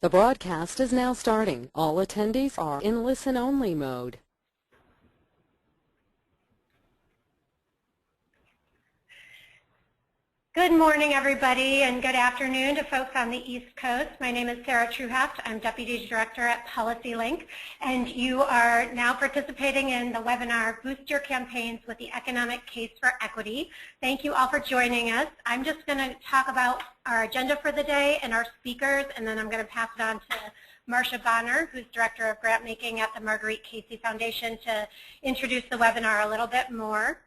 The broadcast is now starting. All attendees are in listen-only mode. Good morning, everybody, and good afternoon to folks on the East Coast. My name is Sarah Truhaft. I'm Deputy Director at PolicyLink, and you are now participating in the webinar, Boost Your Campaigns with the Economic Case for Equity. Thank you all for joining us. I'm just going to talk about our agenda for the day and our speakers, and then I'm going to pass it on to Marcia Bonner, who's Director of Grant Making at the Marguerite Casey Foundation, to introduce the webinar a little bit more.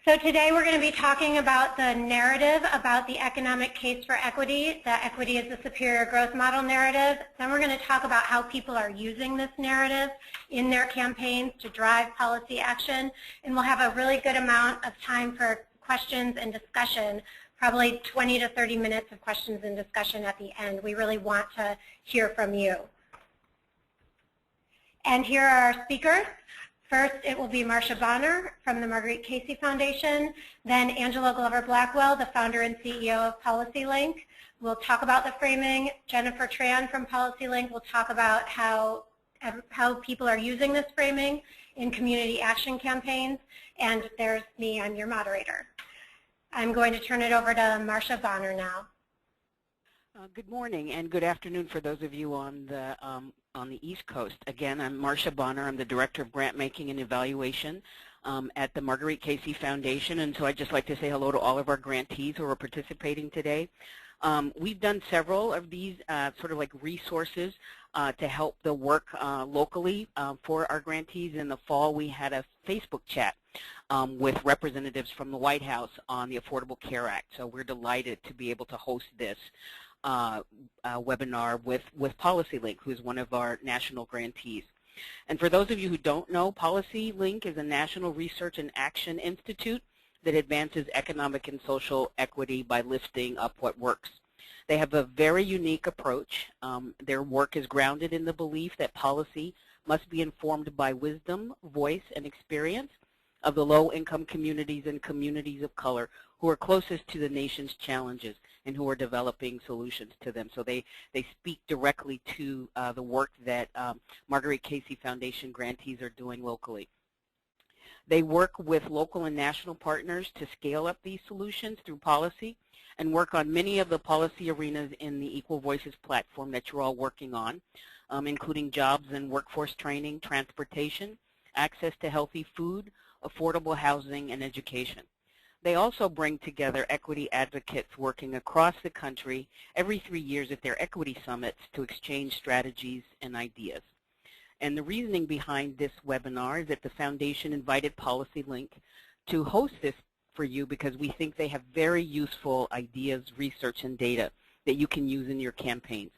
So today we're going to be talking about the narrative about the economic case for equity, that equity is the superior growth model narrative. Then we're going to talk about how people are using this narrative in their campaigns to drive policy action. And we'll have a really good amount of time for questions and discussion, probably 20 to 30 minutes of questions and discussion at the end. We really want to hear from you. And here are our speakers. First, it will be Marcia Bonner from the Marguerite Casey Foundation, then Angela Glover-Blackwell, the founder and CEO of PolicyLink. We'll talk about the framing. Jennifer Tran from PolicyLink will talk about how people are using this framing in community action campaigns. And there's me, I'm your moderator. I'm going to turn it over to Marcia Bonner now. Good morning and good afternoon for those of you on the East Coast. Again, I'm Marcia Bonner. I'm the Director of Grant Making and Evaluation at the Marguerite Casey Foundation, and so I'd just like to say hello to all of our grantees who are participating today. We've done several of these sort of like resources to help the work locally for our grantees. In the fall, we had a Facebook chat with representatives from the White House on the Affordable Care Act, so we're delighted to be able to host this webinar with PolicyLink, who's one of our national grantees. And for those of you who don't know, PolicyLink is a national research and action institute that advances economic and social equity by lifting up what works. They have a very unique approach. Their work is grounded in the belief that policy must be informed by wisdom, voice, and experience of the low-income communities and communities of color who are closest to the nation's challenges and who are developing solutions to them. So they speak directly to the work that Marguerite Casey Foundation grantees are doing locally. They work with local and national partners to scale up these solutions through policy and work on many of the policy arenas in the Equal Voices platform that you're all working on, including jobs and workforce training, transportation, access to healthy food, affordable housing, and education. They also bring together equity advocates working across the country every 3 years at their equity summits to exchange strategies and ideas. And the reasoning behind this webinar is that the Foundation invited PolicyLink to host this for you because we think they have very useful ideas, research, and data that you can use in your campaigns.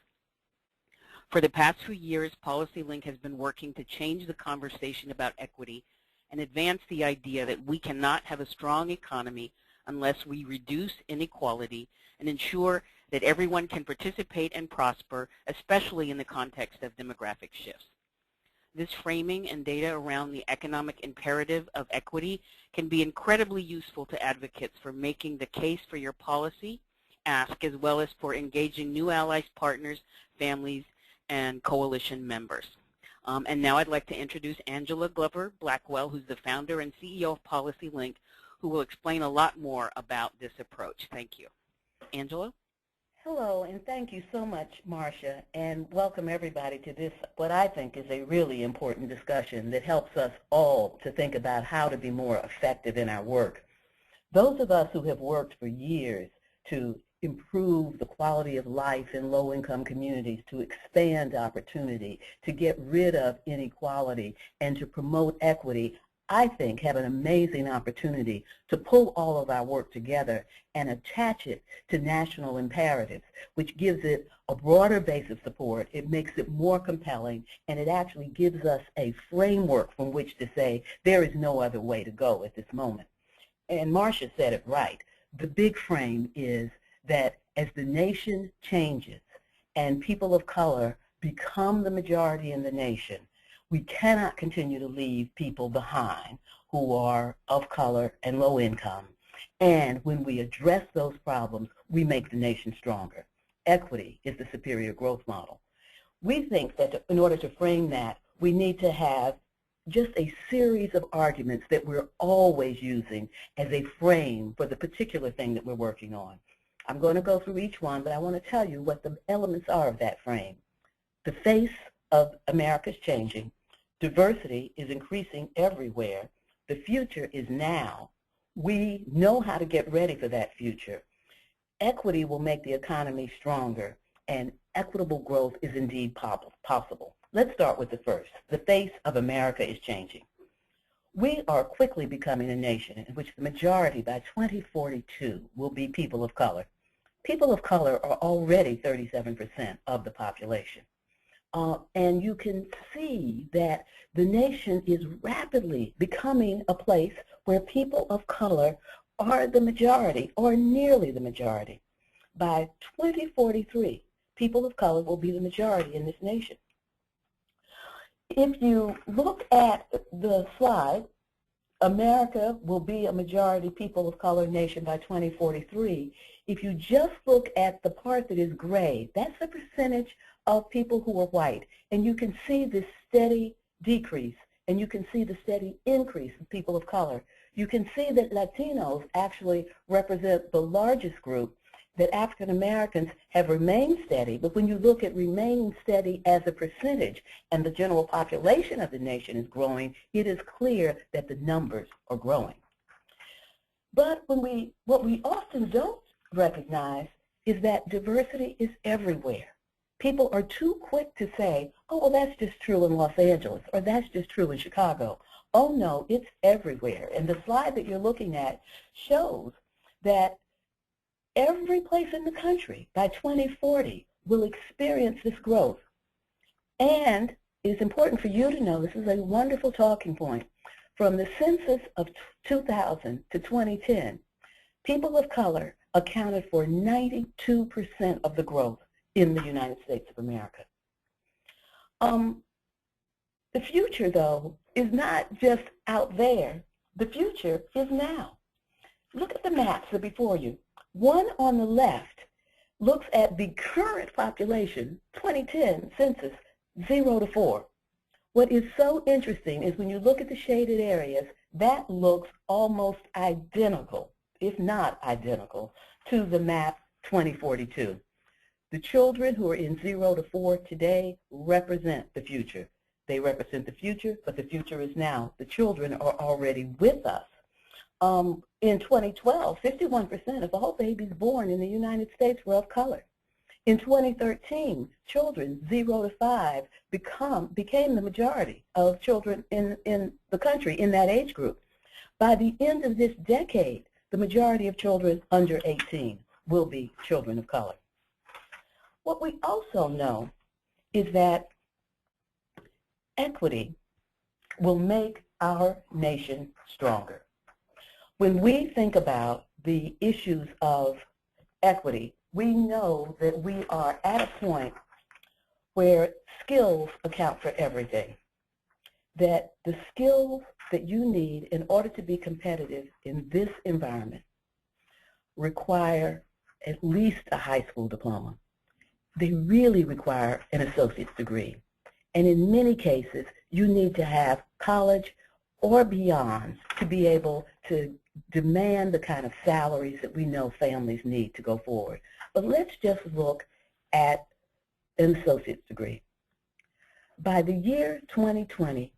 For the past few years, PolicyLink has been working to change the conversation about equity and advance the idea that we cannot have a strong economy unless we reduce inequality and ensure that everyone can participate and prosper, especially in the context of demographic shifts. This framing and data around the economic imperative of equity can be incredibly useful to advocates for making the case for your policy ask, as well as for engaging new allies, partners, families, and coalition members. And now I'd like to introduce Angela Glover-Blackwell, who's the founder and CEO of PolicyLink, who will explain a lot more about this approach. Thank you. Angela? Hello, and thank you so much, Marcia, and welcome everybody to this, what I think is a really important discussion that helps us all to think about how to be more effective in our work. Those of us who have worked for years to improve the quality of life in low-income communities, to expand opportunity, to get rid of inequality, and to promote equity, I think have an amazing opportunity to pull all of our work together and attach it to national imperatives, which gives it a broader base of support, it makes it more compelling, and it actually gives us a framework from which to say there is no other way to go at this moment. And Marcia said it right. The big frame is that as the nation changes and people of color become the majority in the nation, We cannot continue to leave people behind who are of color and low income. And when we address those problems, we make the nation stronger. Equity is the superior growth model. We think that in order to frame that, we need to have just a series of arguments that we're always using as a frame for the particular thing that we're working on. I'm going to go through each one, but I want to tell you what the elements are of that frame. The face of America is changing. Diversity is increasing everywhere. The future is now. We know how to get ready for that future. Equity will make the economy stronger, and equitable growth is indeed possible. Let's start with the first. The face of America is changing. We are quickly becoming a nation in which the majority by 2042 will be people of color. People of color are already 37% of the population. And you can see that the nation is rapidly becoming a place where people of color are the majority, or nearly the majority. By 2043, people of color will be the majority in this nation. If you look at the slide, America will be a majority people of color nation by 2043. If you just look at the part that is gray, that's the percentage of people who are white. And you can see this steady decrease, and you can see the steady increase of people of color. You can see that Latinos actually represent the largest group, that African Americans have remained steady, but when you look at remaining steady as a percentage and the general population of the nation is growing, it is clear that the numbers are growing. But what we often don't recognize is that diversity is everywhere. People are too quick to say, oh, well, that's just true in Los Angeles, or that's just true in Chicago. Oh, no, it's everywhere. And the slide that you're looking at shows that every place in the country by 2040 will experience this growth. And it's important for you to know, this is a wonderful talking point, from the census of 2000 to 2010, people of color accounted for 92% of the growth in the United States of America. The future, though, is not just out there. The future is now. Look at the maps that are before you. One on the left looks at the current population, 2010 census, 0 to 4. What is so interesting is when you look at the shaded areas, that looks almost identical, if not identical, to the map 2042. The children who are in 0 to 4 today represent the future. They represent the future, but the future is now. The children are already with us. In 2012, 51% of all babies born in the United States were of color. In 2013, children 0 to 5 became the majority of children in the country in that age group. By the end of this decade, the majority of children under 18 will be children of color. What we also know is that equity will make our nation stronger. When we think about the issues of equity, we know that we are at a point where skills account for everything. That the skills that you need in order to be competitive in this environment require at least a high school diploma. They really require an associate's degree. And in many cases, you need to have college or beyond to be able to demand the kind of salaries that we know families need to go forward. But let's just look at an associate's degree. By the year 2020,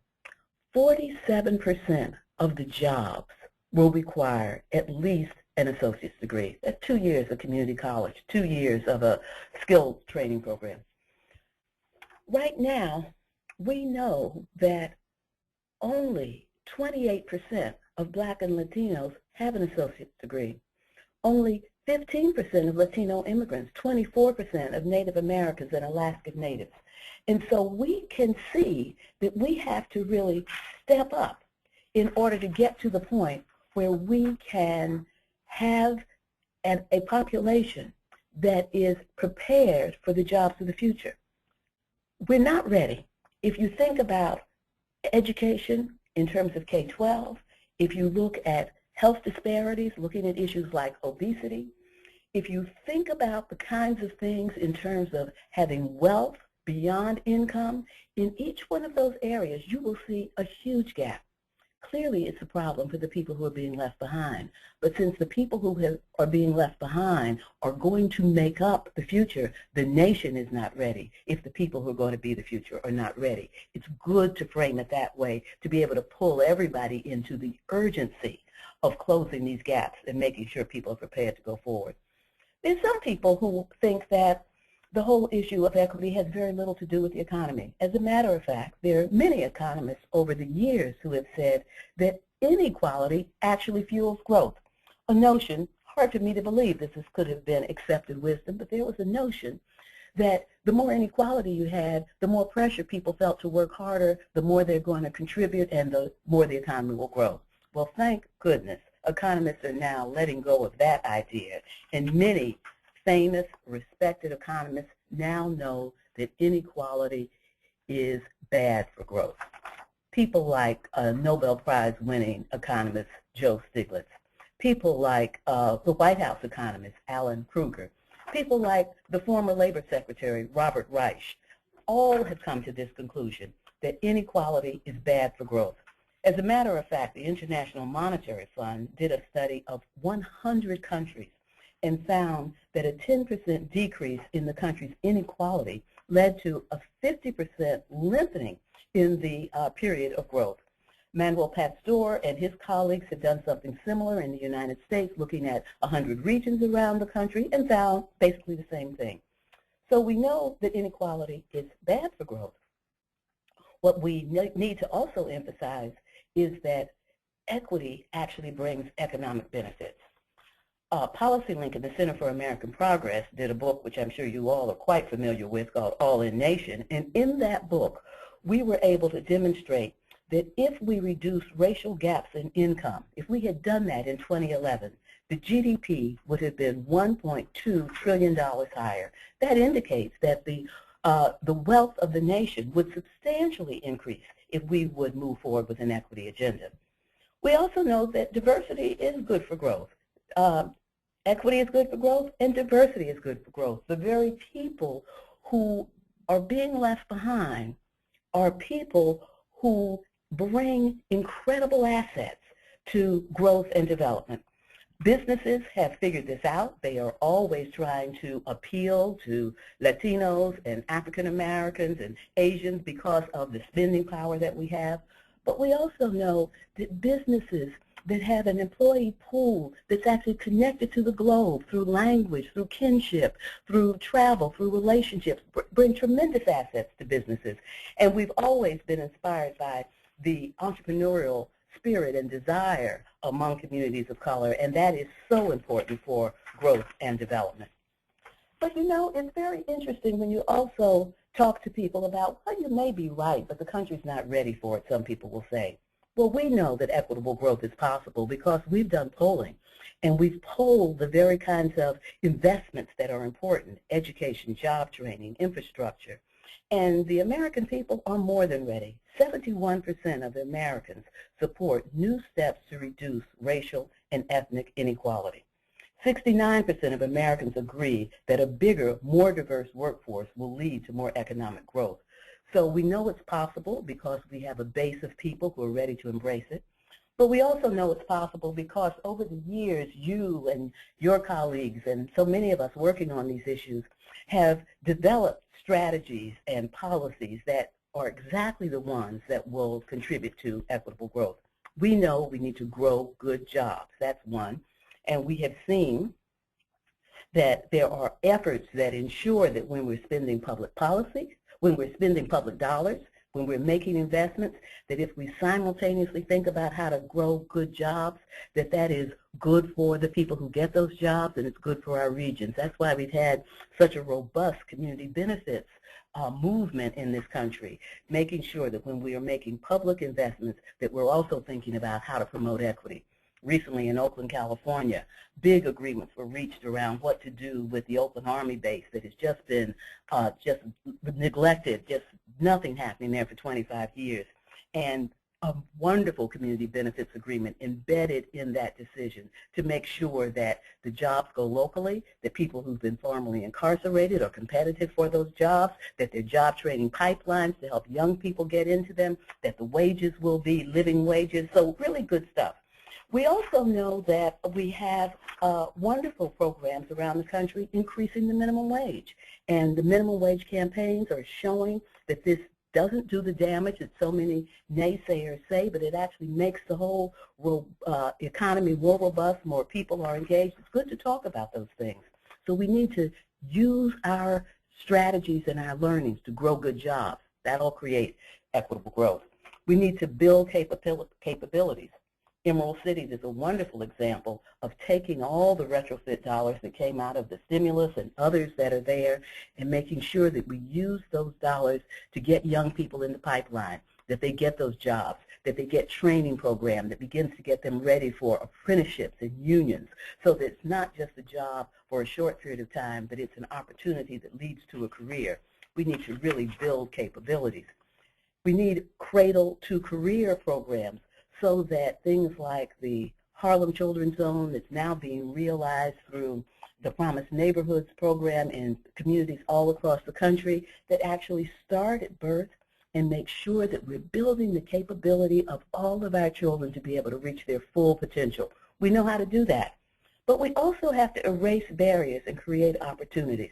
47% of the jobs will require at least an associate's degree. That's 2 years of community college, 2 years of a skills training program. Right now, we know that only 28% of Black and Latinos have an associate's degree. Only 15% of Latino immigrants, 24% of Native Americans and Alaskan Natives. And so we can see that we have to really step up in order to get to the point where we can have a population that is prepared for the jobs of the future. We're not ready. If you think about education in terms of K-12, if you look at health disparities, looking at issues like obesity, if you think about the kinds of things in terms of having wealth beyond income, in each one of those areas you will see a huge gap. Clearly it's a problem for the people who are being left behind. But since the people who are being left behind are going to make up the future, the nation is not ready if the people who are going to be the future are not ready. It's good to frame it that way, to be able to pull everybody into the urgency of closing these gaps and making sure people are prepared to go forward. There's some people who think that the whole issue of equity has very little to do with the economy. As a matter of fact, there are many economists over the years who have said that inequality actually fuels growth. A notion, hard for me to believe this could have been accepted wisdom, but there was a notion that the more inequality you had, the more pressure people felt to work harder, the more they're going to contribute, and the more the economy will grow. Well, thank goodness, economists are now letting go of that idea, and many famous, respected economists now know that inequality is bad for growth. People like Nobel Prize winning economist Joe Stiglitz, people like the White House economist Alan Kruger, people like the former Labor Secretary Robert Reich, all have come to this conclusion that inequality is bad for growth. As a matter of fact, the International Monetary Fund did a study of 100 countries and found that a 10% decrease in the country's inequality led to a 50% lengthening in the period of growth. Manuel Pasteur and his colleagues have done something similar in the United States, looking at 100 regions around the country, and found basically the same thing. So we know that inequality is bad for growth. What we need to also emphasize is that equity actually brings economic benefits. PolicyLink and the Center for American Progress did a book, which I'm sure you all are quite familiar with, called All in Nation. And in that book, we were able to demonstrate that if we reduce racial gaps in income, if we had done that in 2011, the GDP would have been $1.2 trillion higher. That indicates that the wealth of the nation would substantially increase if we would move forward with an equity agenda. We also know that diversity is good for growth. Equity is good for growth, and diversity is good for growth. The very people who are being left behind are people who bring incredible assets to growth and development. Businesses have figured this out. They are always trying to appeal to Latinos and African Americans and Asians because of the spending power that we have. But we also know that businesses that have an employee pool that's actually connected to the globe through language, through kinship, through travel, through relationships, bring tremendous assets to businesses. And we've always been inspired by the entrepreneurial spirit and desire among communities of color, and that is so important for growth and development. But you know, it's very interesting when you also talk to people about, well, you may be right, but the country's not ready for it, some people will say. Well, we know that equitable growth is possible because we've done polling, and we've polled the very kinds of investments that are important: education, job training, infrastructure. And the American people are more than ready. 71% of Americans support new steps to reduce racial and ethnic inequality. 69% of Americans agree that a bigger, more diverse workforce will lead to more economic growth. So we know it's possible because we have a base of people who are ready to embrace it. But we also know it's possible because over the years, you and your colleagues and so many of us working on these issues have developed strategies and policies that are exactly the ones that will contribute to equitable growth. We know we need to grow good jobs. That's one. And we have seen that there are efforts that ensure that when we're spending public policy, when we're spending public dollars, when we're making investments, that if we simultaneously think about how to grow good jobs, that that is good for the people who get those jobs and it's good for our regions. That's why we've had such a robust community benefits movement in this country, making sure that when we are making public investments that we're also thinking about how to promote equity. Recently in Oakland, California, big agreements were reached around what to do with the Oakland Army base that has just been neglected, just nothing happening there for 25 years. and a wonderful community benefits agreement embedded in that decision to make sure that the jobs go locally, that people who've been formerly incarcerated are competitive for those jobs, that there are job training pipelines to help young people get into them, that the wages will be living wages, so really good stuff. We also know that we have wonderful programs around the country increasing the minimum wage, and the minimum wage campaigns are showing that this doesn't do the damage that so many naysayers say, but it actually makes the whole economy more robust, more people are engaged. It's good to talk about those things. So we need to use our strategies and our learnings to grow good jobs. That'll create equitable growth. We need to build capabilities. Emerald Cities is a wonderful example of taking all the retrofit dollars that came out of the stimulus and others that are there and making sure that we use those dollars to get young people in the pipeline, that they get those jobs, that they get training program that begins to get them ready for apprenticeships and unions, so that it's not just a job for a short period of time, but it's an opportunity that leads to a career. We need to really build capabilities. We need cradle-to-career programs, so that things like the Harlem Children's Zone that's now being realized through the Promised Neighborhoods program in communities all across the country that actually start at birth and make sure that we're building the capability of all of our children to be able to reach their full potential. We know how to do that. But we also have to erase barriers and create opportunities.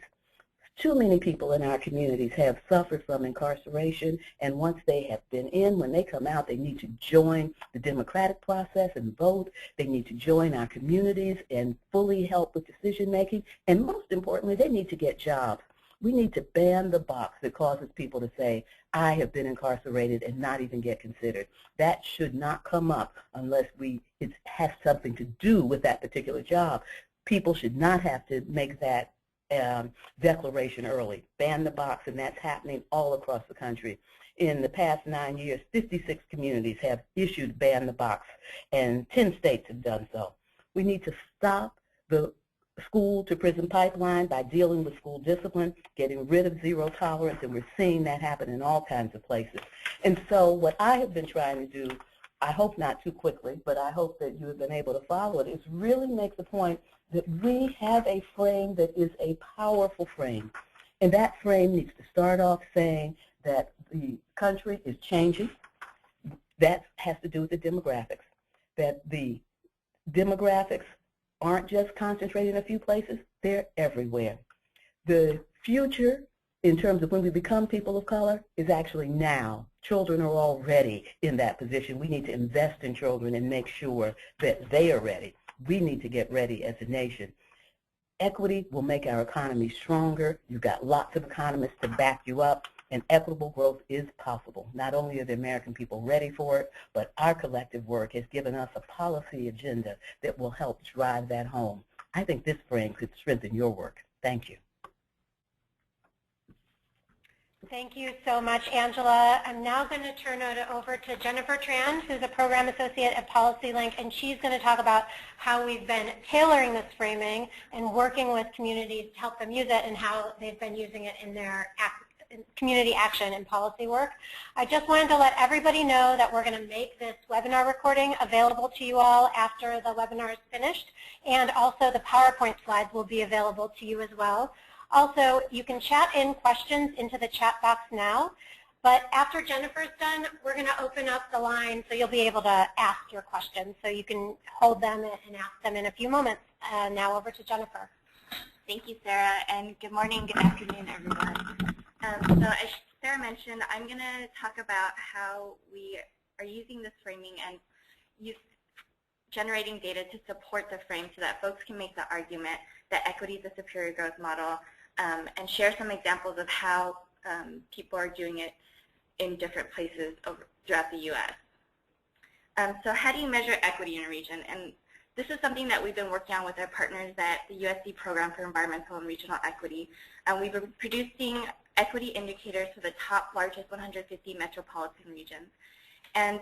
Too many people in our communities have suffered from incarceration, and once they have been in, when they come out, they need to join the democratic process and vote. They need to join our communities and fully help with decision making, and most importantly, they need to get jobs. We need to ban the box that causes people to say, I have been incarcerated, and not even get considered. That should not come up unless it has something to do with that particular job. People should not have to make that declaration early. Ban the box, and that's happening all across the country. In the past 9 years, 56 communities have issued ban the box, and 10 states have done so. We need to stop the school-to-prison pipeline by dealing with school discipline, getting rid of zero tolerance, and we're seeing that happen in all kinds of places. And so what I have been trying to do, I hope not too quickly, but I hope that you have been able to follow it, is really make the point that we have a frame that is a powerful frame. And that frame needs to start off saying that the country is changing. That has to do with the demographics. That the demographics aren't just concentrated in a few places, they're everywhere. The future, in terms of when we become people of color, is actually now. Children are already in that position. We need to invest in children and make sure that they are ready. We need to get ready as a nation. Equity will make our economy stronger. You've got lots of economists to back you up, and equitable growth is possible. Not only are the American people ready for it, but our collective work has given us a policy agenda that will help drive that home. I think this frame could strengthen your work. Thank you. Thank you so much, Angela. I'm now going to turn it over to Jennifer Tran, who's a program associate at PolicyLink, and she's going to talk about how we've been tailoring this framing and working with communities to help them use it and how they've been using it in their community action and policy work. I just wanted to let everybody know that we're going to make this webinar recording available to you all after the webinar is finished, and also the PowerPoint slides will be available to you as well. Also, you can chat in questions into the chat box now, but after Jennifer's done, we're going to open up the line so you'll be able to ask your questions. So you can hold them and ask them in a few moments. Now over to Jennifer. Thank you, Sarah, and good morning, good afternoon, everyone. So as Sarah mentioned, I'm going to talk about how we are using this framing and generating data to support the frame so that folks can make the argument that equity is a superior growth model, and share some examples of how people are doing it in different places throughout the U.S. So how do you measure equity in a region? And this is something that we've been working on with our partners at the USD Program for Environmental and Regional Equity. We've been producing equity indicators for the top largest 150 metropolitan regions. And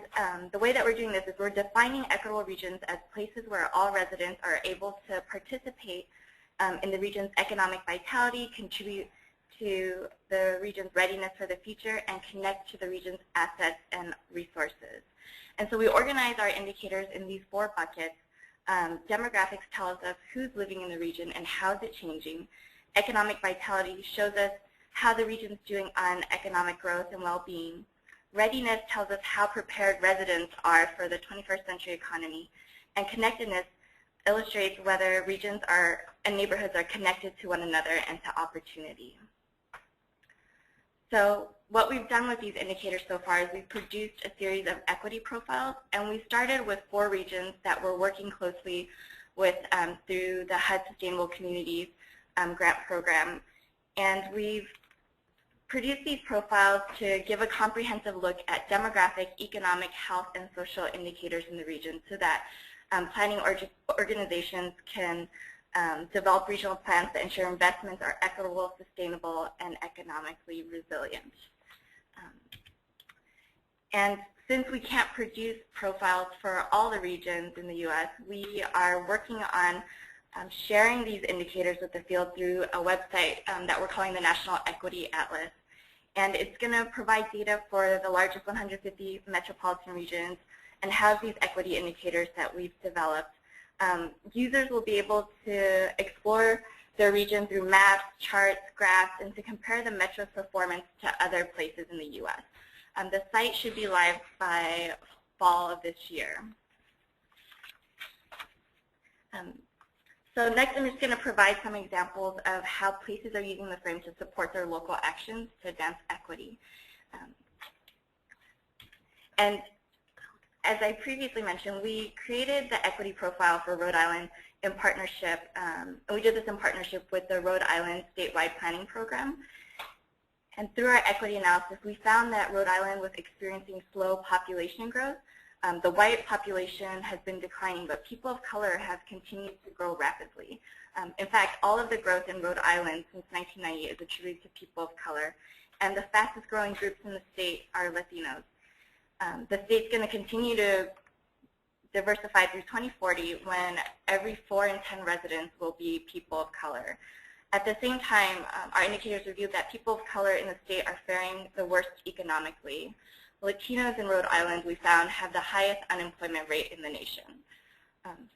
the way that we're doing this is we're defining equitable regions as places where all residents are able to participate in the region's economic vitality, contribute to the region's readiness for the future and connect to the region's assets and resources. And so we organize our indicators in these 4 buckets. Demographics tells us who's living in the region and how is it changing. Economic vitality shows us how the region's doing on economic growth and well-being. Readiness tells us how prepared residents are for the 21st century economy. And connectedness illustrates whether regions and neighborhoods are connected to one another and to opportunity. So what we've done with these indicators so far is we've produced a series of equity profiles, and we started with 4 regions that we're working closely with through the HUD Sustainable Communities grant program. And we've produced these profiles to give a comprehensive look at demographic, economic, health, and social indicators in the region so that planning organizations can develop regional plans that ensure investments are equitable, sustainable, and economically resilient. And since we can't produce profiles for all the regions in the U.S., we are working on sharing these indicators with the field through a website that we're calling the National Equity Atlas. And it's going to provide data for the largest 150 metropolitan regions and have these equity indicators that we've developed. Users will be able to explore their region through maps, charts, graphs, and to compare the metro's performance to other places in the U.S. The site should be live by fall of this year. So next I'm just going to provide some examples of how places are using the frame to support their local actions to advance equity. And as I previously mentioned, we created the equity profile for Rhode Island in partnership, and we did this in partnership with the Rhode Island statewide planning program. And through our equity analysis, we found that Rhode Island was experiencing slow population growth. The white population has been declining, but people of color have continued to grow rapidly. In fact, all of the growth in Rhode Island since 1990 is attributed to people of color, and the fastest growing groups in the state are Latinos. The state's going to continue to diversify through 2040 when every 4 in 10 residents will be people of color. At the same time, our indicators revealed that people of color in the state are faring the worst economically. Latinos in Rhode Island, we found, have the highest unemployment rate in the nation.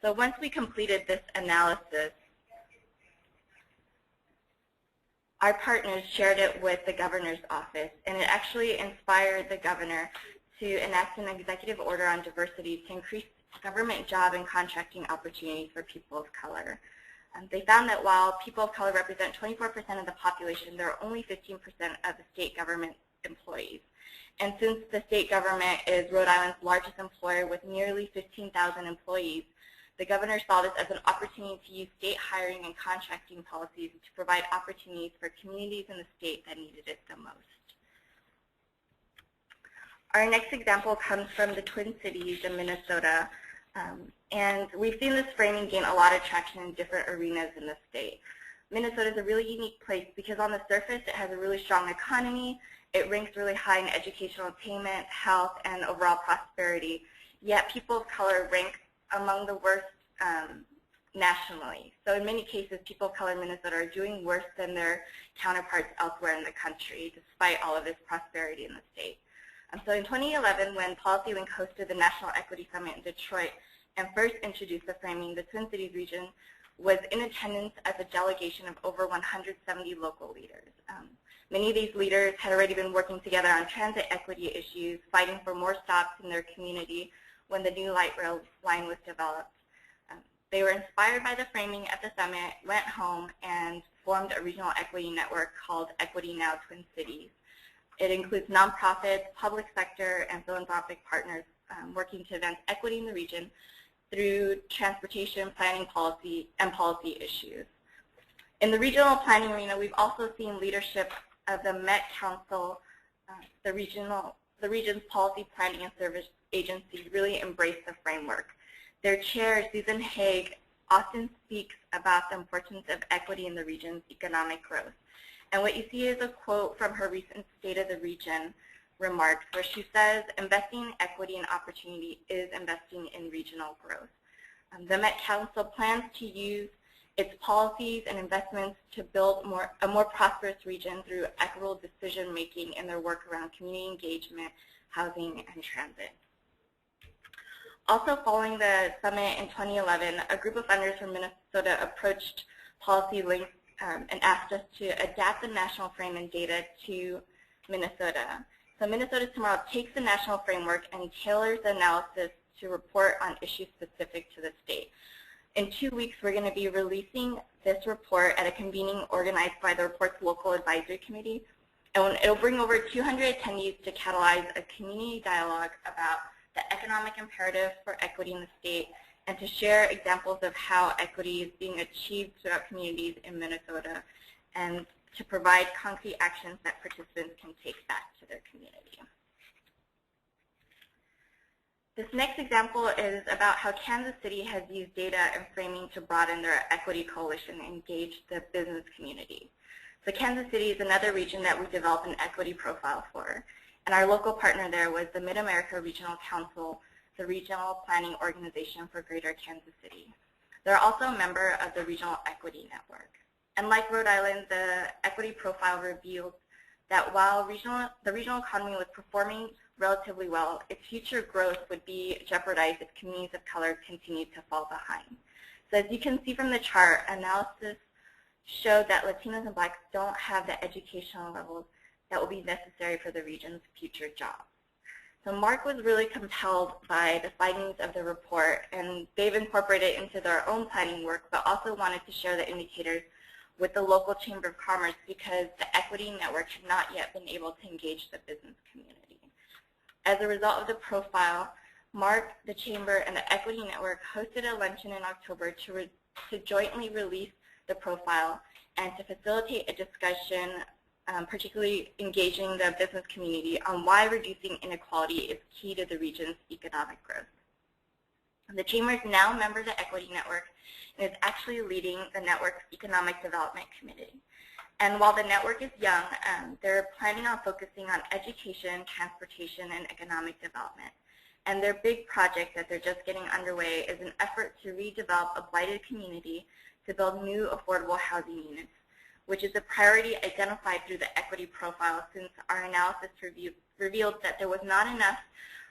So once we completed this analysis, our partners shared it with the governor's office, and it actually inspired the governor to enact an executive order on diversity to increase government job and contracting opportunities for people of color. They found that while people of color represent 24% of the population, there are only 15% of the state government employees. And since the state government is Rhode Island's largest employer with nearly 15,000 employees, the governor saw this as an opportunity to use state hiring and contracting policies to provide opportunities for communities in the state that needed it the most. Our next example comes from the Twin Cities in Minnesota, and we've seen this framing gain a lot of traction in different arenas in the state. Minnesota is a really unique place because on the surface it has a really strong economy, it ranks really high in educational attainment, health, and overall prosperity, yet people of color rank among the worst nationally. So in many cases, people of color in Minnesota are doing worse than their counterparts elsewhere in the country, despite all of this prosperity in the state. So in 2011, when PolicyLink hosted the National Equity Summit in Detroit and first introduced the framing, the Twin Cities region was in attendance as a delegation of over 170 local leaders. Many of these leaders had already been working together on transit equity issues, fighting for more stops in their community when the new light rail line was developed. They were inspired by the framing at the summit, went home, and formed a regional equity network called Equity Now Twin Cities. It includes nonprofits, public sector, and philanthropic partners working to advance equity in the region through transportation, planning, policy, and policy issues. In the regional planning arena, we've also seen leadership of the Met Council, the region's policy planning and service agency, really embrace the framework. Their chair, Susan Haig, often speaks about the importance of equity in the region's economic growth. And what you see is a quote from her recent State of the Region remarks where she says, investing in equity and opportunity is investing in regional growth. The Met Council plans to use its policies and investments to build a more prosperous region through equitable decision-making in their work around community engagement, housing, and transit. Also, following the summit in 2011, a group of funders from Minnesota approached PolicyLink and asked us to adapt the national frame and data to Minnesota. So Minnesota Tomorrow takes the national framework and tailors the analysis to report on issues specific to the state. In 2 weeks, we're going to be releasing this report at a convening organized by the report's local advisory committee. And it'll bring over 200 attendees to catalyze a community dialogue about the economic imperative for equity in the state and to share examples of how equity is being achieved throughout communities in Minnesota and to provide concrete actions that participants can take back to their community. This next example is about how Kansas City has used data and framing to broaden their equity coalition and engage the business community. So Kansas City is another region that we developed an equity profile for. And our local partner there was the Mid-America Regional Council, the regional planning organization for Greater Kansas City. They're also a member of the Regional Equity Network. And like Rhode Island, the equity profile revealed that while the regional economy was performing relatively well, its future growth would be jeopardized if communities of color continued to fall behind. So as you can see from the chart, analysis showed that Latinos and Blacks don't have the educational levels that will be necessary for the region's future jobs. So Mark was really compelled by the findings of the report, and they've incorporated it into their own planning work, but also wanted to share the indicators with the local Chamber of Commerce because the Equity Network had not yet been able to engage the business community. As a result of the profile, Mark, the Chamber, and the Equity Network hosted a luncheon in October to jointly release the profile and to facilitate a discussion, particularly engaging the business community on why reducing inequality is key to the region's economic growth. The Chamber is now a member of the Equity Network and is actually leading the network's Economic Development Committee. And while the network is young, they're planning on focusing on education, transportation, and economic development. And their big project that they're just getting underway is an effort to redevelop a blighted community to build new affordable housing units, which is a priority identified through the equity profile since our analysis revealed that there was not enough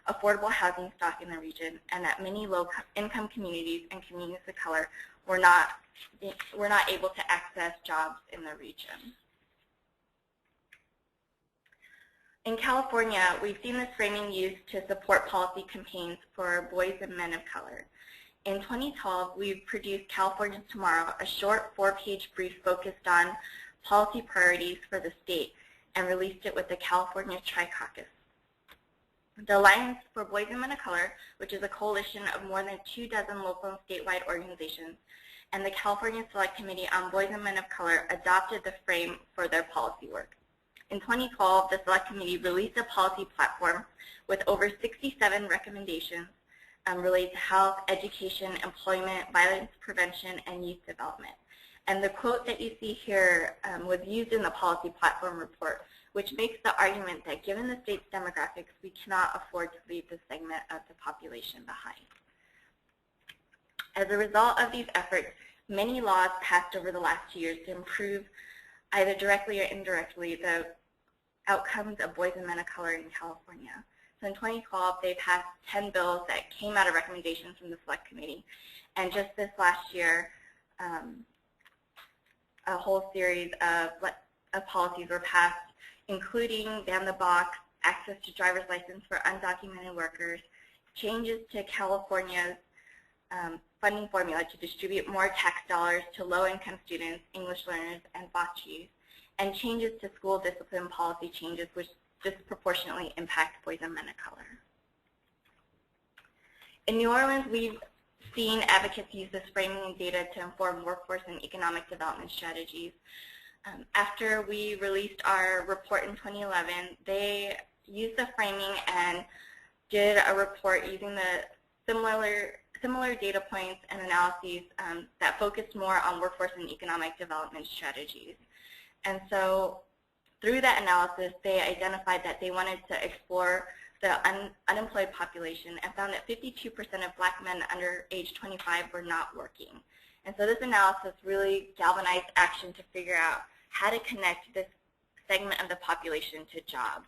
affordable housing stock in the region and that many low-income communities and communities of color were not able to access jobs in the region. In California, we've seen this framing used to support policy campaigns for boys and men of color. In 2012, we produced California Tomorrow, a short 4-page brief focused on policy priorities for the state, and released it with the California Tri-Caucus. The Alliance for Boys and Men of Color, which is a coalition of more than 24 local and statewide organizations, and the California Select Committee on Boys and Men of Color adopted the frame for their policy work. In 2012, the Select Committee released a policy platform with over 67 recommendations related to health, education, employment, violence prevention, and youth development. And the quote that you see here was used in the policy platform report, which makes the argument that given the state's demographics, we cannot afford to leave this segment of the population behind. As a result of these efforts, many laws passed over the last 2 years to improve, either directly or indirectly, the outcomes of boys and men of color in California. So in 2012, they passed 10 bills that came out of recommendations from the Select Committee. And just this last year, a whole series of policies were passed, including ban the box, access to driver's license for undocumented workers, changes to California's funding formula to distribute more tax dollars to low-income students, English learners, and FOSTs, and changes to school discipline policy changes which disproportionately impact boys and men of color. In New Orleans, we've seen advocates use this framing and data to inform workforce and economic development strategies. After we released our report in 2011, they used the framing and did a report using the similar data points and analyses that focused more on workforce and economic development strategies. And so through that analysis, they identified that they wanted to explore the unemployed population and found that 52% of Black men under age 25 were not working. And so this analysis really galvanized action to figure out how to connect this segment of the population to jobs.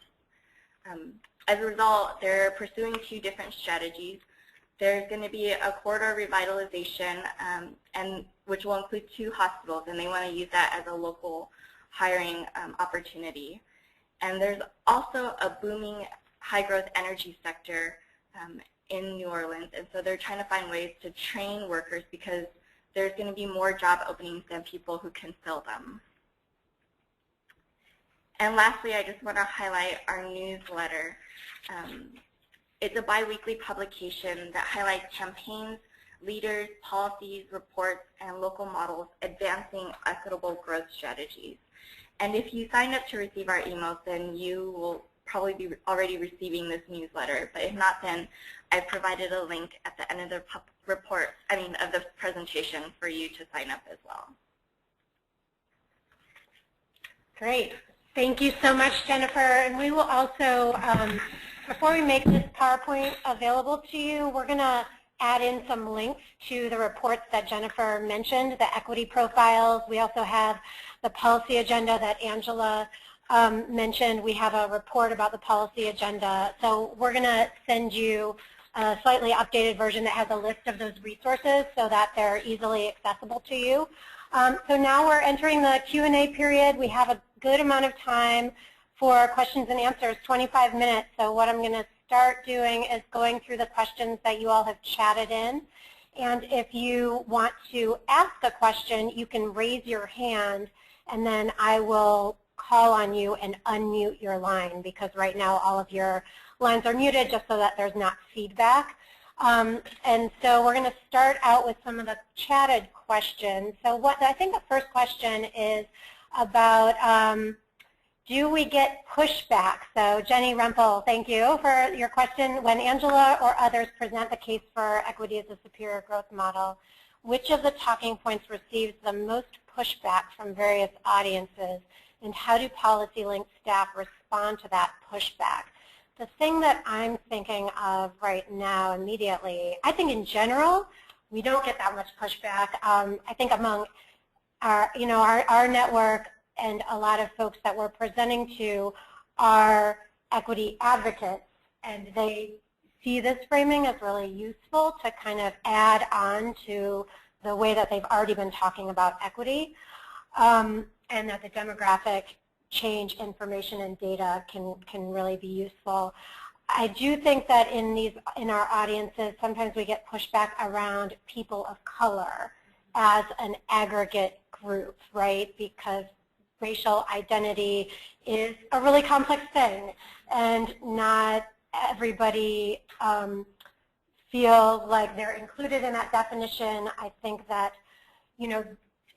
As a result, they're pursuing 2 different strategies. There's going to be a corridor revitalization, and which will include 2 hospitals, and they want to use that as a local hiring opportunity. And there's also a booming high-growth energy sector in New Orleans, and so they're trying to find ways to train workers because there's going to be more job openings than people who can fill them. And lastly, I just want to highlight our newsletter. It's a bi-weekly publication that highlights campaigns, leaders, policies, reports, and local models advancing equitable growth strategies. And if you sign up to receive our emails, then you will probably be already receiving this newsletter. But if not, then I've provided a link at the end of the of the presentation for you to sign up as well. Great. Thank you so much, Jennifer. And we will also, before we make this PowerPoint available to you, we're going to add in some links to the reports that Jennifer mentioned, the equity profiles. We also have the policy agenda that Angela mentioned. We have a report about the policy agenda. So we're going to send you a slightly updated version that has a list of those resources so that they're easily accessible to you. So now we're entering the Q&A period. We have a good amount of time for questions and answers, 25 minutes. So what I'm going to start doing is going through the questions that you all have chatted in. And if you want to ask a question, you can raise your hand, and then I will call on you and unmute your line, because right now all of your lines are muted just so that there's not feedback. And so we're going to start out with some of the chatted questions. So I think the first question is about do we get pushback? So Jenny Rempel, thank you for your question. When Angela or others present the case for equity as a superior growth model, which of the talking points receives the most pushback from various audiences, and how do PolicyLink staff respond to that pushback? The thing that I'm thinking of right now immediately, I think in general, we don't get that much pushback. I think among our network and a lot of folks that we're presenting to are equity advocates, and they see this framing as really useful to kind of add on to the way that they've already been talking about equity, and that the demographic change information and data can really be useful. I do think that in our audiences, sometimes we get pushback around people of color as an aggregate group, right? Because racial identity is a really complex thing, and not everybody feels like they're included in that definition. I think that,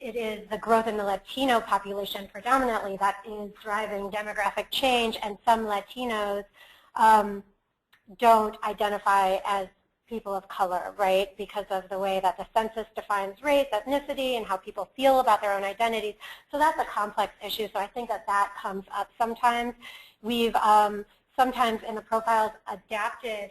it is the growth in the Latino population predominantly that is driving demographic change, and some Latinos don't identify as people of color, right, because of the way that the census defines race, ethnicity, and how people feel about their own identities. So that's a complex issue, so I think that comes up sometimes. We've sometimes in the profiles adapted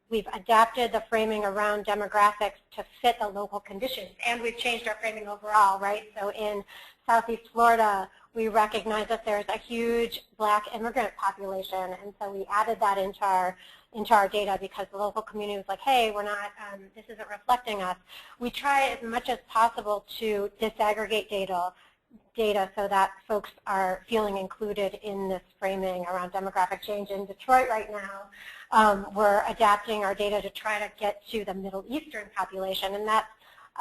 we've adapted the framing around demographics to fit the local conditions, and we've changed our framing overall, right? So in Southeast Florida, we recognize that there's a huge Black immigrant population, and so we added that into our data because the local community was like, hey, we're not, this isn't reflecting us. We try as much as possible to disaggregate data so that folks are feeling included in this framing around demographic change. In Detroit right now, we're adapting our data to try to get to the Middle Eastern population, and that's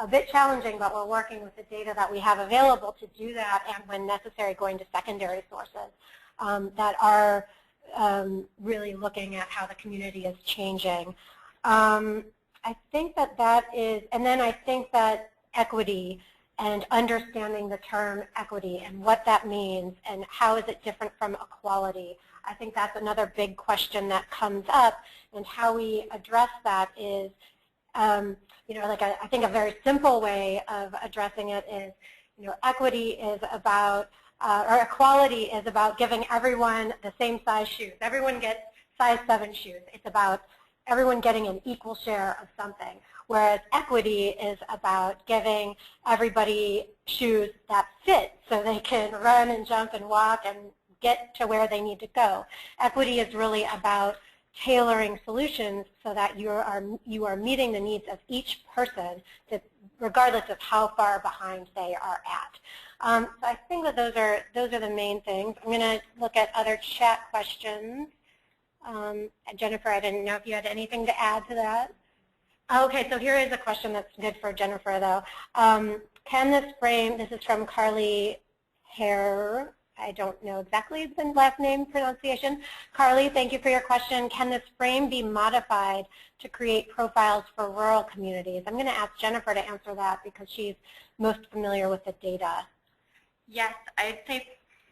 a bit challenging, but we're working with the data that we have available to do that, and when necessary going to secondary sources that are really looking at how the community is changing. I think that is, and then I think that equity and understanding the term equity and what that means and how is it different from equality. I think that's another big question that comes up, and how we address that is, I think a very simple way of addressing it is, equity is about, or equality is about giving everyone the same size shoes. Everyone gets size 7 shoes. It's about everyone getting an equal share of something, whereas equity is about giving everybody shoes that fit so they can run and jump and walk and get to where they need to go. Equity is really about tailoring solutions so that you are meeting the needs of each person, regardless of how far behind they are at. So I think that those are the main things. I'm going to look at other chat questions. Jennifer, I didn't know if you had anything to add to that. Okay, so here is a question that's good for Jennifer, though. Can this frame, this is from Carly Hare, I don't know exactly the last name pronunciation. Carly, thank you for your question. Can this frame be modified to create profiles for rural communities? I'm going to ask Jennifer to answer that because she's most familiar with the data. Yes, I'd say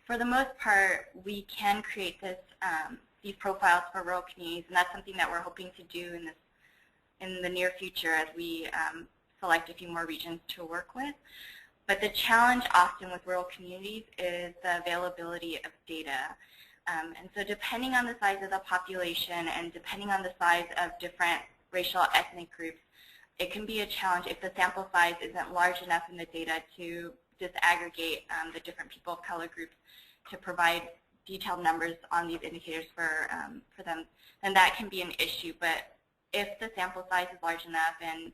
for the most part, we can create these profiles for rural communities, and that's something that we're hoping to do in the near future as we select a few more regions to work with. But the challenge often with rural communities is the availability of data. And so depending on the size of the population and depending on the size of different racial ethnic groups, it can be a challenge if the sample size isn't large enough in the data to disaggregate the different people of color groups to provide detailed numbers on these indicators for them, then that can be an issue. But if the sample size is large enough and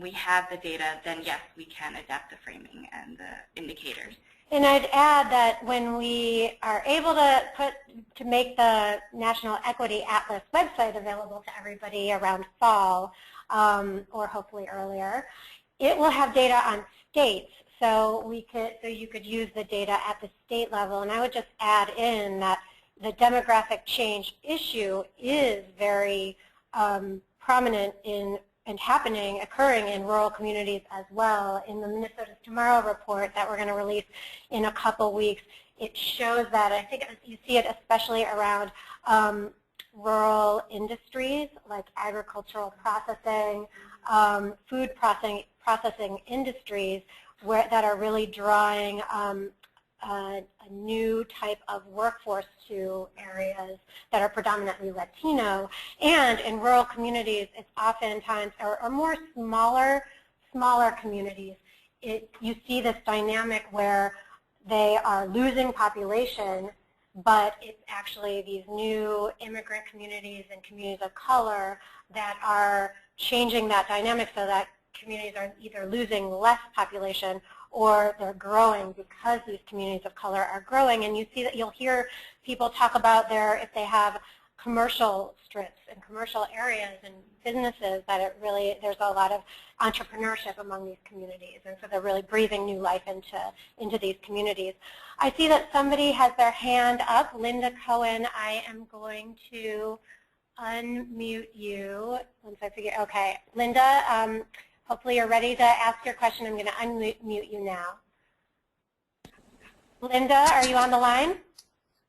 we have the data, then yes, we can adapt the framing and the indicators. And I'd add that when we are able to make the National Equity Atlas website available to everybody around fall, or hopefully earlier, it will have data on states. So you could use the data at the state level. And I would just add in that the demographic change issue is very prominent and occurring in rural communities as well. In the Minnesota's Tomorrow report that we're going to release in a couple weeks, it shows that. I think you see it especially around rural industries like agricultural processing, food processing industries that are really drawing a new type of workforce to areas that are predominantly Latino. And in rural communities, it's oftentimes, or more smaller communities, you see this dynamic where they are losing population, but it's actually these new immigrant communities and communities of color that are changing that dynamic so that communities are either losing less population or they're growing because these communities of color are growing. And you see that you'll hear people talk about if they have commercial strips and commercial areas and businesses, that there's a lot of entrepreneurship among these communities, and so they're really breathing new life into these communities. I see that somebody has their hand up. Linda Cohen, I am going to unmute you once I figure. Okay, Linda, hopefully you're ready to ask your question. I'm going to unmute you now. Linda, are you on the line?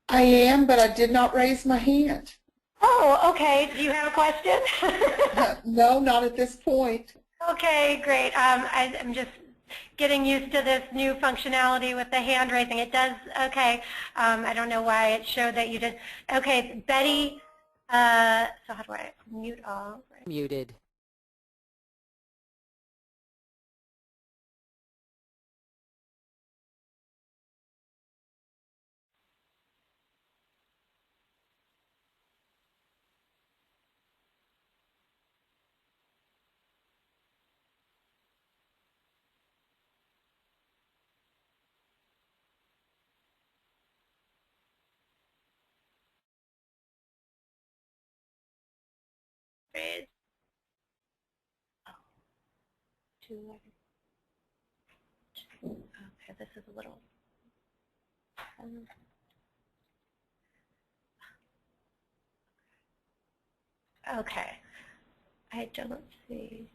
I am, but I did not raise my hand. Oh, okay. Do you have a question? No, not at this point. Okay, great. I'm just getting used to this new functionality with the hand raising. It does, okay. I don't know why it showed that you did. Okay, Betty, so how do I mute all? Right. Muted. Okay, this is a little. Okay, I don't see.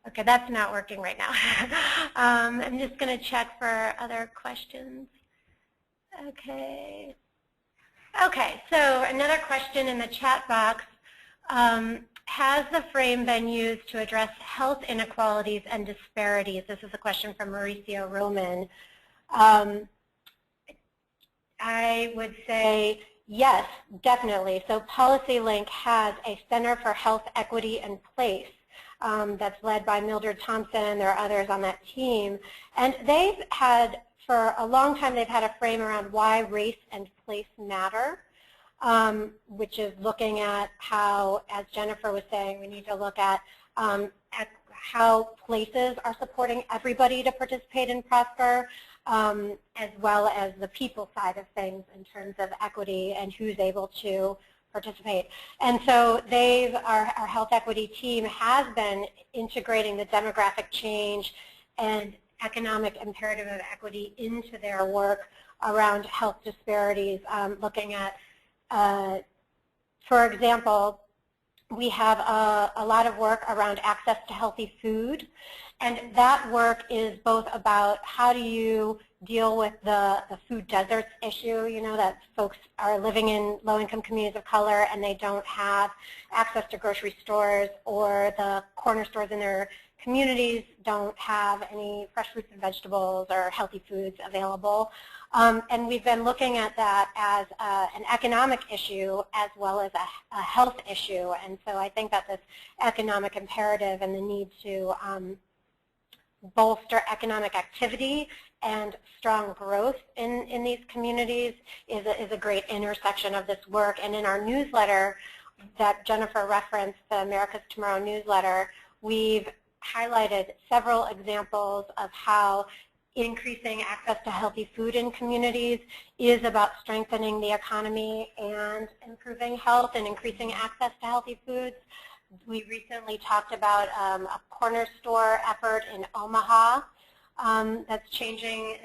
Okay, that's not working right now. I'm just going to check for other questions. Okay. Okay, so another question in the chat box. Has the frame been used to address health inequalities and disparities? This is a question from Mauricio Roman. I would say Yes, definitely. So PolicyLink has a Center for Health Equity and Place that's led by Mildred Thompson. There are others on that team. And they've had, for a long time, they've had a frame around why race and place matter, which is looking at how, as Jennifer was saying, we need to look at how places are supporting everybody to participate and prosper, as well as the people side of things in terms of equity and who's able to participate. And so our health equity team has been integrating the demographic change and economic imperative of equity into their work around health disparities, looking at, for example, we have a lot of work around access to healthy food, and that work is both about how do you deal with the food deserts issue, you know, that folks are living in low-income communities of color and they don't have access to grocery stores, or the corner stores in their communities don't have any fresh fruits and vegetables or healthy foods available. And we've been looking at that as an economic issue as well as a health issue. And so I think that this economic imperative and the need to bolster economic activity and strong growth in these communities is a great intersection of this work. And in our newsletter that Jennifer referenced, the America's Tomorrow newsletter, we've highlighted several examples of how increasing access to healthy food in communities is about strengthening the economy and improving health and increasing access to healthy foods. We recently talked about a corner store effort in Omaha that's changing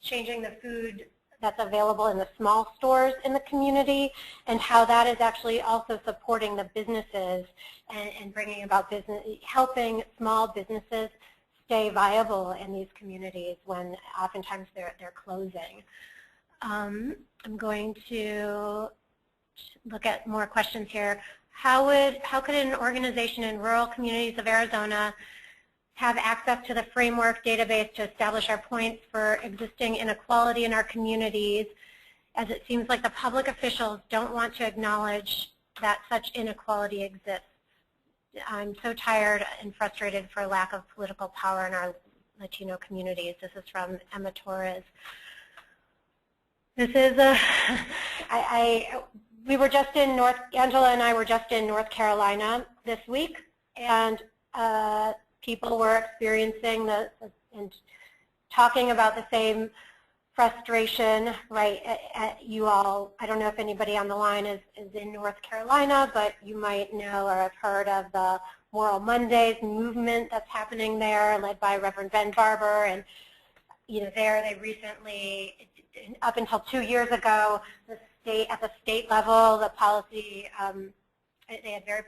the food that's available in the small stores in the community, and how that is actually also supporting the businesses and bringing about helping small businesses stay viable in these communities when oftentimes they're closing. I'm going to look at more questions here. How could an organization in rural communities of Arizona have access to the framework database to establish our points for existing inequality in our communities, as it seems like the public officials don't want to acknowledge that such inequality exists? I'm so tired and frustrated for lack of political power in our Latino communities. This is from Emma Torres. This is we were just in Angela and I were just in North Carolina this week, and people were experiencing and talking about the same frustration, right? You all, I don't know if anybody on the line is in North Carolina, but you might know or have heard of the Moral Mondays movement that's happening there, led by Reverend Ben Barber. And you know, they recently, up until 2 years ago, at the state level, the policy, they had very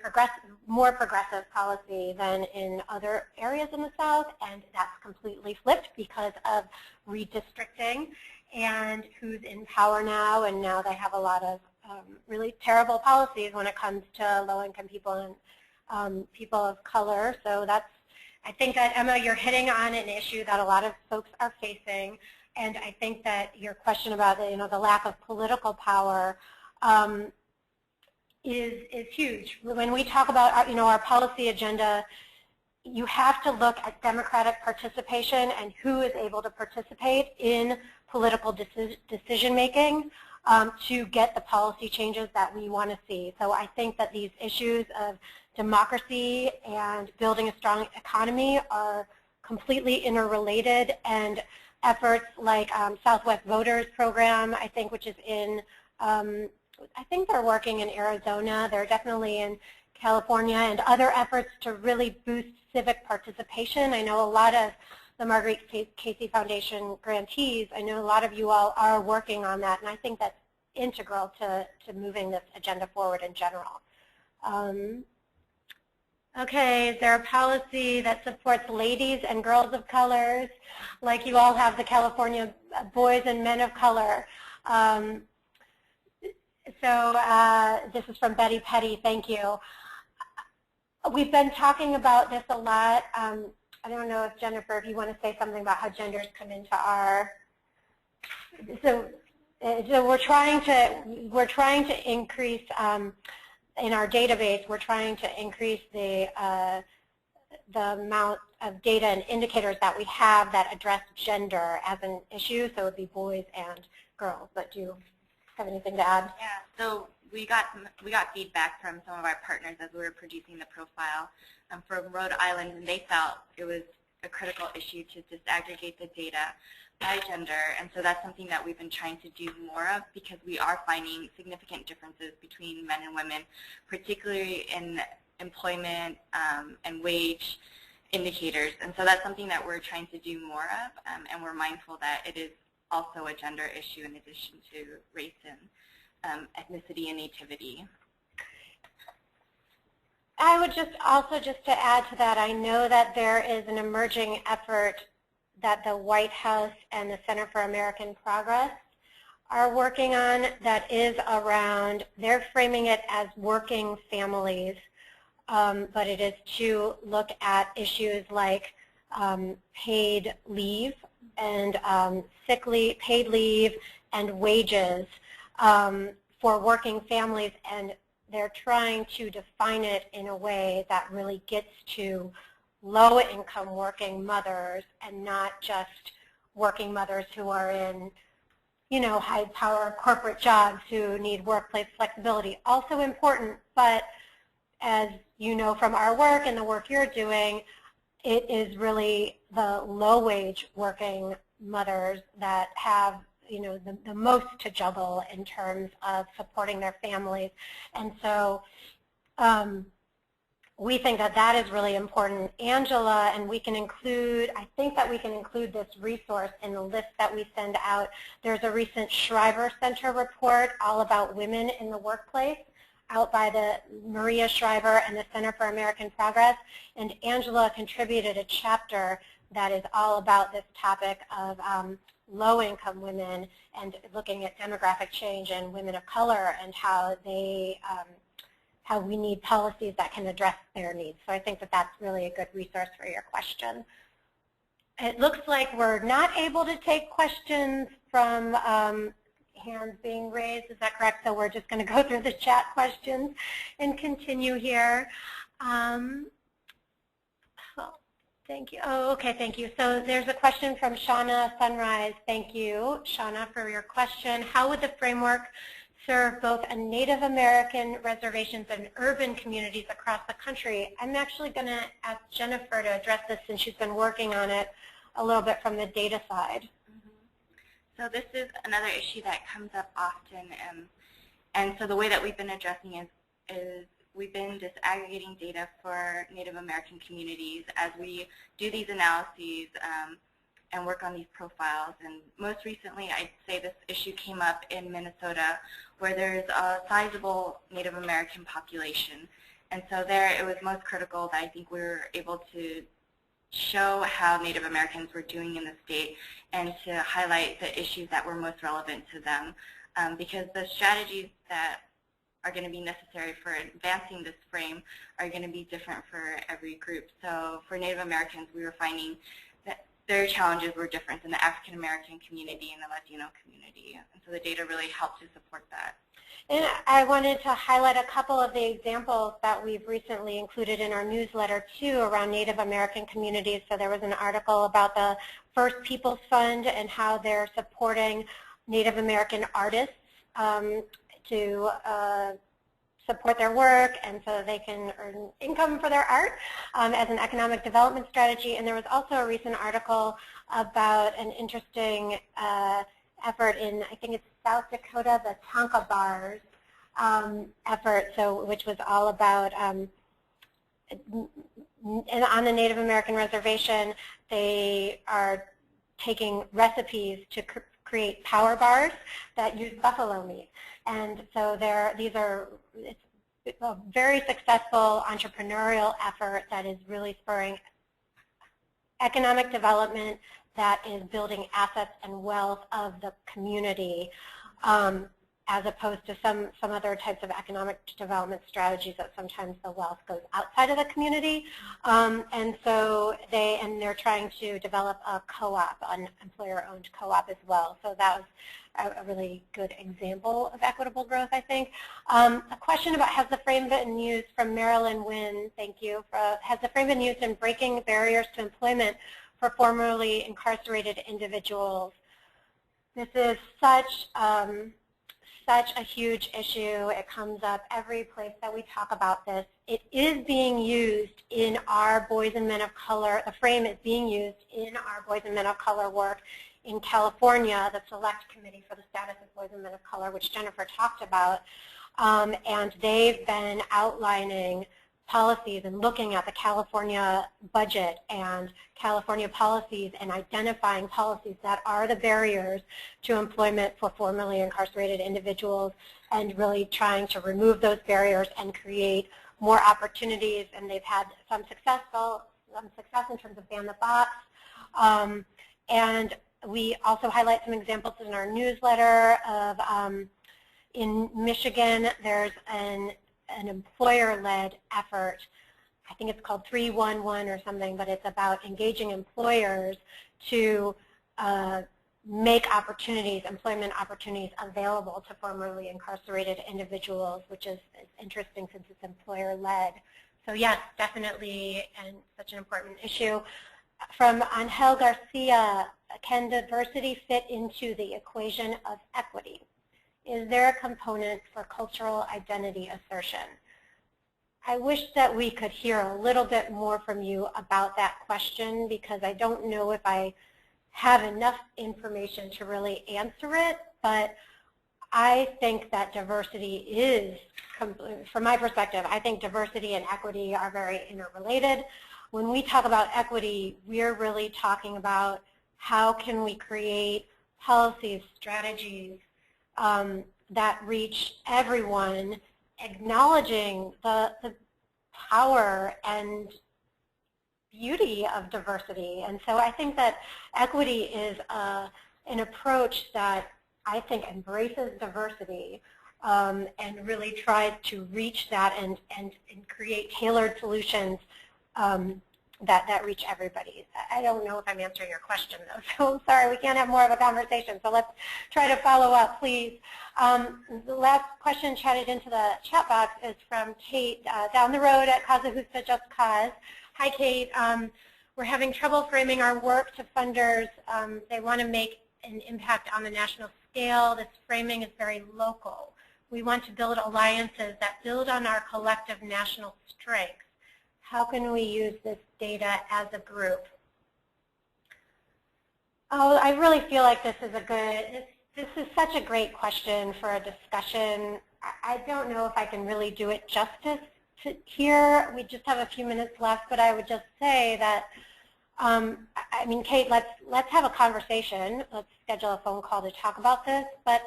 more progressive policy than in other areas in the South, and that's completely flipped because of redistricting and who's in power now. And now they have a lot of really terrible policies when it comes to low-income people and people of color. So I think that, Emma, you're hitting on an issue that a lot of folks are facing, and I think that your question about the lack of political power is huge. When we talk about our policy agenda, you have to look at democratic participation and who is able to participate in political decision making to get the policy changes that we want to see. So I think that these issues of democracy and building a strong economy are completely interrelated, and efforts like Southwest Voters Program, I think, which is in I think they're working in Arizona. They're definitely in California, and other efforts to really boost civic participation. I know a lot of the Marguerite Casey Foundation grantees, I know a lot of you all are working on that, and I think that's integral to moving this agenda forward in general. Okay, is there a policy that supports ladies and girls of colors, like you all have the California Boys and Men of Color? This is from Betty Petty, thank you. We've been talking about this a lot. I don't know if Jennifer, if you want to say something about how genders come into our, so So we're trying to increase in our database. We're trying to increase the amount of data and indicators that we have that address gender as an issue. So it would be boys and girls. But do you have anything to add? Yeah. So we got feedback from some of our partners as we were producing the profile from Rhode Island, and they felt it was a critical issue to disaggregate the data by gender, and so that's something that we've been trying to do more of because we are finding significant differences between men and women, particularly in employment and wage indicators, and so that's something that we're trying to do more of, and we're mindful that it is also a gender issue in addition to race and ethnicity and nativity. I would just to add to that, I know that there is an emerging effort that the White House and the Center for American Progress are working on that is around, they're framing it as working families, but it is to look at issues like paid leave and sick leave, paid leave and wages for working families, and they're trying to define it in a way that really gets to low-income working mothers and not just working mothers who are in, you know, high-power corporate jobs who need workplace flexibility. Also important, but as you know from our work and the work you're doing, it is really the low-wage working mothers that have, you know, the most to juggle in terms of supporting their families. And so we think that that is really important. Angela, and we can include, I think that we can include this resource in the list that we send out. There's a recent Shriver Center report all about women in the workplace out by the Maria Shriver and the Center for American Progress. And Angela contributed a chapter that is all about this topic of low-income women and looking at demographic change and women of color and how they how we need policies that can address their needs. So I think that that's really a good resource for your question. It looks like we're not able to take questions from hands being raised. Is that correct? So we're just going to go through the chat questions and continue here. Thank you. Oh, okay, thank you. So there's a question from Shauna Sunrise. Thank you, Shauna, for your question. How would the framework serve both Native American reservations and urban communities across the country? I'm actually going to ask Jennifer to address this since she's been working on it a little bit from the data side. So this is another issue that comes up often, and so the way that we've been addressing is we've been disaggregating data for Native American communities as we do these analyses and work on these profiles. And most recently, I'd say this issue came up in Minnesota, where there's a sizable Native American population. And so there it was most critical that I think we were able to show how Native Americans were doing in the state and to highlight the issues that were most relevant to them, because the strategies that are going to be necessary for advancing this frame are going to be different for every group. So for Native Americans, we were finding that their challenges were different than the African American community and the Latino community. And so the data really helped to support that. And I wanted to highlight a couple of the examples that we've recently included in our newsletter too around Native American communities. So there was an article about the First Peoples Fund and how they're supporting Native American artists to support their work and so they can earn income for their art as an economic development strategy. And there was also a recent article about an interesting effort in, I think it's South Dakota, the Tonka Bars effort, which was all about, on the Native American reservation, they are taking recipes to create power bars that use buffalo meat. And so it's a very successful entrepreneurial effort that is really spurring economic development that is building assets and wealth of the community, as opposed to some other types of economic development strategies that sometimes the wealth goes outside of the community. And so they're trying to develop a co-op, an employer-owned co-op as well. So that was a really good example of equitable growth, I think. A question about has the frame been used from Marilyn Wynn, thank you. Has the frame been used in breaking barriers to employment for formerly incarcerated individuals? This is such a huge issue. It comes up every place that we talk about this. It is being used in our Boys and Men of Color. The frame is being used in our Boys and Men of Color work in California, the Select Committee for the Status of Boys and Men of Color, which Jennifer talked about. And they've been outlining policies and looking at the California budget and California policies and identifying policies that are the barriers to employment for formerly incarcerated individuals and really trying to remove those barriers and create more opportunities. And they've had some success in terms of ban the box. And we also highlight some examples in our newsletter of in Michigan, there's an employer-led effort. I think it's called 311 or something, but it's about engaging employers to make opportunities, employment opportunities available to formerly incarcerated individuals, which is interesting since it's employer-led. So yes, definitely, and such an important issue. From Angel Garcia, can diversity fit into the equation of equity? Is there a component for cultural identity assertion? I wish that we could hear a little bit more from you about that question, because I don't know if I have enough information to really answer it, but I think that diversity is, from my perspective, I think diversity and equity are very interrelated. When we talk about equity, we're really talking about how can we create policies, strategies, that reach everyone, acknowledging the power and beauty of diversity. And so I think that equity is an approach that I think embraces diversity and really tries to reach that and create tailored solutions that reach everybody. I don't know if I'm answering your question, though, so I'm sorry, we can't have more of a conversation, so let's try to follow up, please. The last question chatted into the chat box is from Kate down the road at Casa Justa Just Cause. Hi, Kate. We're having trouble framing our work to funders. They want to make an impact on the national scale. This framing is very local. We want to build alliances that build on our collective national strengths. How can we use this data as a group? Oh, I really feel like this is this is such a great question for a discussion. I don't know if I can really do it justice here. We just have a few minutes left, but I would just say that, I mean, Kate, let's have a conversation. Let's schedule a phone call to talk about this. But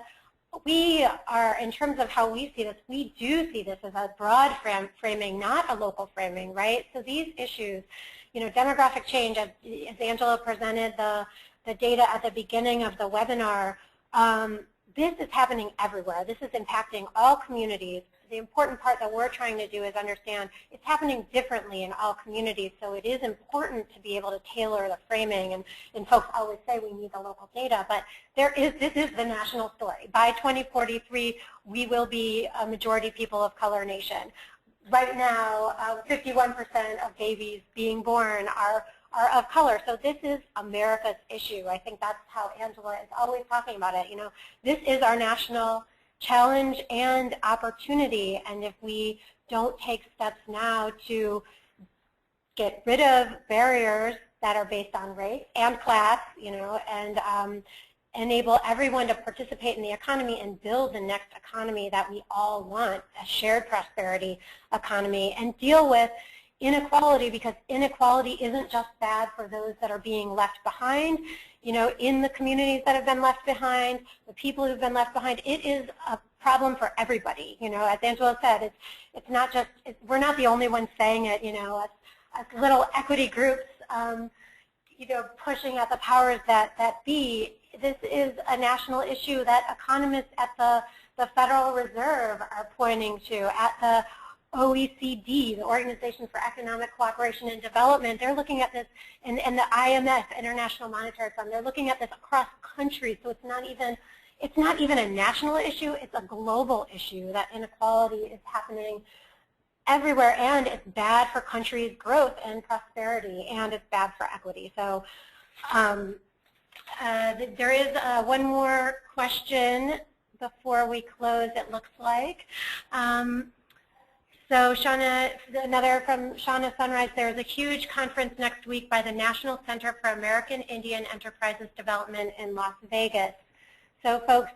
we are, in terms of how we see this, we do see this as a broad framing, not a local framing, right? So these issues, you know, demographic change, as Angela presented the data at the beginning of the webinar, this is happening everywhere. This is impacting all communities. The important part that we're trying to do is understand it's happening differently in all communities, so it is important to be able to tailor the framing, and folks always say we need the local data, but this is the national story. By 2043, we will be a majority people of color nation. Right now, 51% of babies being born are of color, so this is America's issue. I think that's how Angela is always talking about it. You know, this is our national challenge and opportunity, and if we don't take steps now to get rid of barriers that are based on race and class, you know, and enable everyone to participate in the economy and build the next economy that we all want, a shared prosperity economy, and deal with inequality, because inequality isn't just bad for those that are being left behind, you know, in the communities that have been left behind, the people who've been left behind. It is a problem for everybody, you know, as Angela said, it's not just, we're not the only ones saying it, you know, as little equity groups, you know, pushing at the powers that be. This is a national issue that economists at the Federal Reserve are pointing to, at the OECD, the Organization for Economic Cooperation and Development. They're looking at this, and the IMF, International Monetary Fund, they're looking at this across countries, so it's not even it's not even a national issue, it's a global issue, that inequality is happening everywhere, and it's bad for countries' growth and prosperity, and it's bad for equity. So there is one more question before we close, it looks like. So Shauna, another from Shauna Sunrise, there's a huge conference next week by the National Center for American Indian Enterprises Development in Las Vegas. So folks,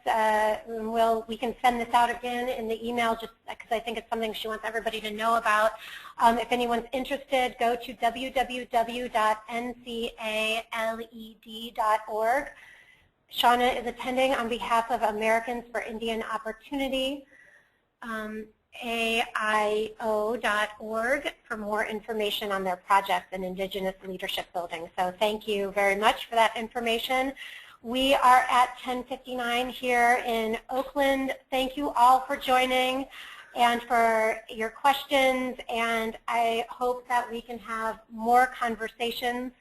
we can send this out again in the email just because I think it's something she wants everybody to know about. If anyone's interested, go to www.ncaled.org. Shauna is attending on behalf of Americans for Indian Opportunity. AIO.org for more information on their project and Indigenous Leadership Building. So thank you very much for that information. We are at 10:59 here in Oakland. Thank you all for joining and for your questions, and I hope that we can have more conversations.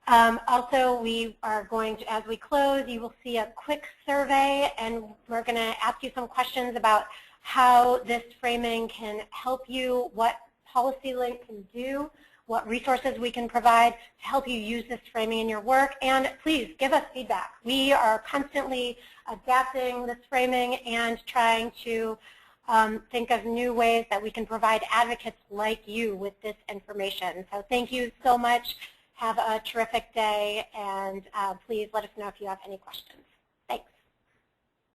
Also, we are going to, as we close, you will see a quick survey, and we're going to ask you some questions about how this framing can help you, what PolicyLink can do, what resources we can provide to help you use this framing in your work, and please give us feedback. We are constantly adapting this framing and trying to think of new ways that we can provide advocates like you with this information. So thank you so much. Have a terrific day, and please let us know if you have any questions.